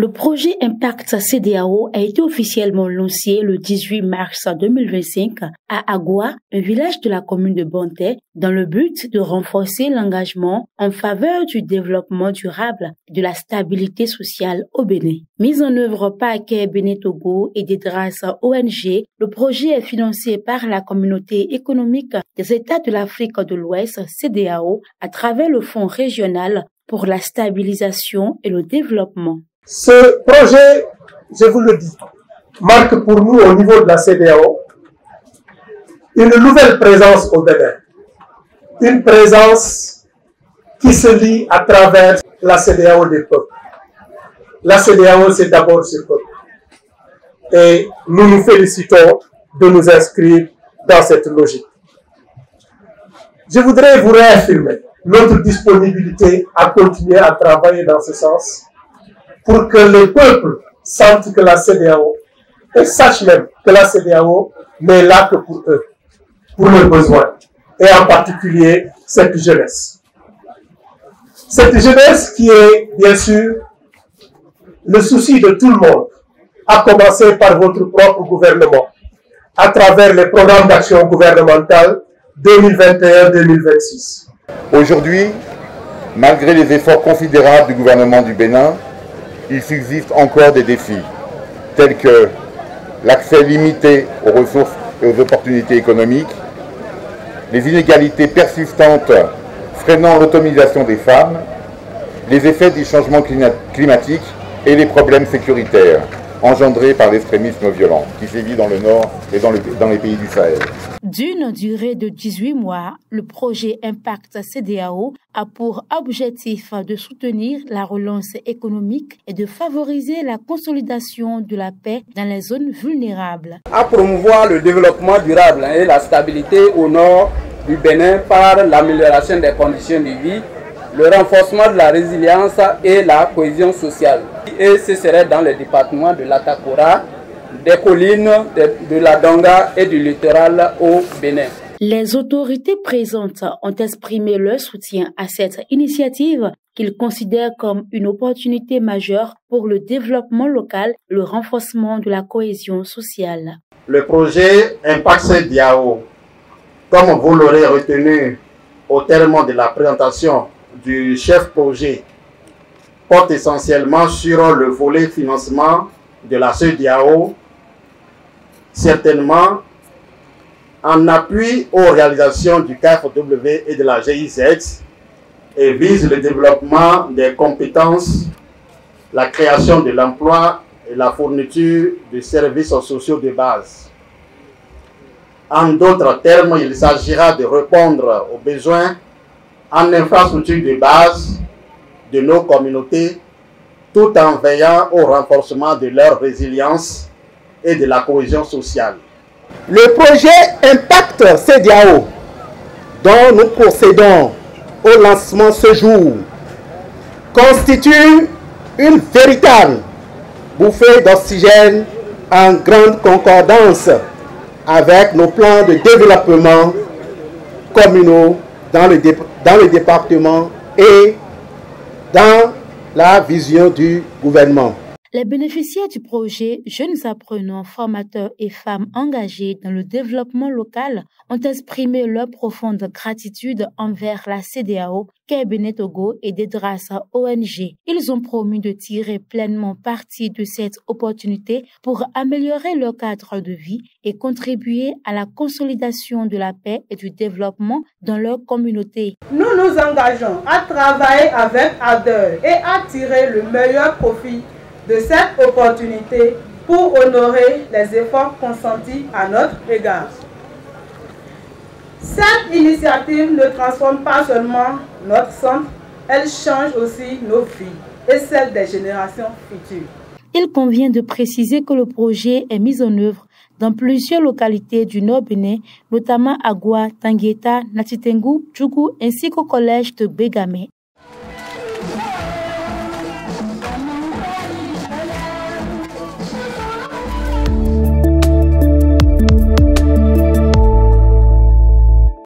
Le projet Impact CEDEAO a été officiellement lancé le 18 mars 2025 à Agua, un village de la commune de Bonté, dans le but de renforcer l'engagement en faveur du développement durable et de la stabilité sociale au Bénin. Mis en œuvre par Akai Bénin Togo et des DRAS ONG, le projet est financé par la communauté économique des États de l'Afrique de l'Ouest, CEDEAO, à travers le Fonds régional pour la stabilisation et le développement. Ce projet, je vous le dis, marque pour nous au niveau de la CEDEAO une nouvelle présence au Bénin. Une présence qui se lie à travers la CEDEAO des peuples. La CEDEAO, c'est d'abord ce peuple. Et nous nous félicitons de nous inscrire dans cette logique. Je voudrais vous réaffirmer notre disponibilité à continuer à travailler dans ce sens, pour que les peuples sentent que la CEDEAO, et sachent même que la CEDEAO n'est là que pour eux, pour leurs besoins, et en particulier cette jeunesse. Cette jeunesse qui est, bien sûr, le souci de tout le monde, à commencer par votre propre gouvernement, à travers les programmes d'action gouvernementale 2021-2026. Aujourd'hui, malgré les efforts considérables du gouvernement du Bénin, il subsiste encore des défis, tels que l'accès limité aux ressources et aux opportunités économiques, les inégalités persistantes freinant l'autonomisation des femmes, les effets du changement climatique et les problèmes sécuritaires engendrés par l'extrémisme violent qui sévit dans le nord et dans les pays du Sahel. D'une durée de 18 mois, le projet Impact CEDEAO a pour objectif de soutenir la relance économique et de favoriser la consolidation de la paix dans les zones vulnérables. À promouvoir le développement durable et la stabilité au nord du Bénin par l'amélioration des conditions de vie, le renforcement de la résilience et la cohésion sociale. Et ce serait dans les départements de l'Atakora, des collines, de la Donga et du littoral au Bénin. Les autorités présentes ont exprimé leur soutien à cette initiative qu'ils considèrent comme une opportunité majeure pour le développement local, le renforcement de la cohésion sociale. Le projet Impact CEDEAO, comme vous l'aurez retenu au terme de la présentation du chef projet, porte essentiellement sur le volet financement de la CEDEAO, certainement en appui aux réalisations du KfW et de la GIZ, et vise le développement des compétences, la création de l'emploi et la fourniture de services sociaux de base. En d'autres termes, il s'agira de répondre aux besoins en infrastructure de base de nos communautés, tout en veillant au renforcement de leur résilience et de la cohésion sociale. Le projet Impact CEDEAO, dont nous procédons au lancement ce jour, constitue une véritable bouffée d'oxygène en grande concordance avec nos plans de développement communaux dans le département et dans la vision du gouvernement. Les bénéficiaires du projet, jeunes apprenants, formateurs et femmes engagées dans le développement local, ont exprimé leur profonde gratitude envers la CEDEAO, Akai Bénin Togo et des DRAS ONG. Ils ont promis de tirer pleinement parti de cette opportunité pour améliorer leur cadre de vie et contribuer à la consolidation de la paix et du développement dans leur communauté. Nous nous engageons à travailler avec ardeur et à tirer le meilleur profit de cette opportunité pour honorer les efforts consentis à notre égard. Cette initiative ne transforme pas seulement notre centre, elle change aussi nos vies et celles des générations futures. Il convient de préciser que le projet est mis en œuvre dans plusieurs localités du Nord Bénin, notamment Agua, Tangueta, Natitengu, Djougou ainsi qu'au collège de Bégamé.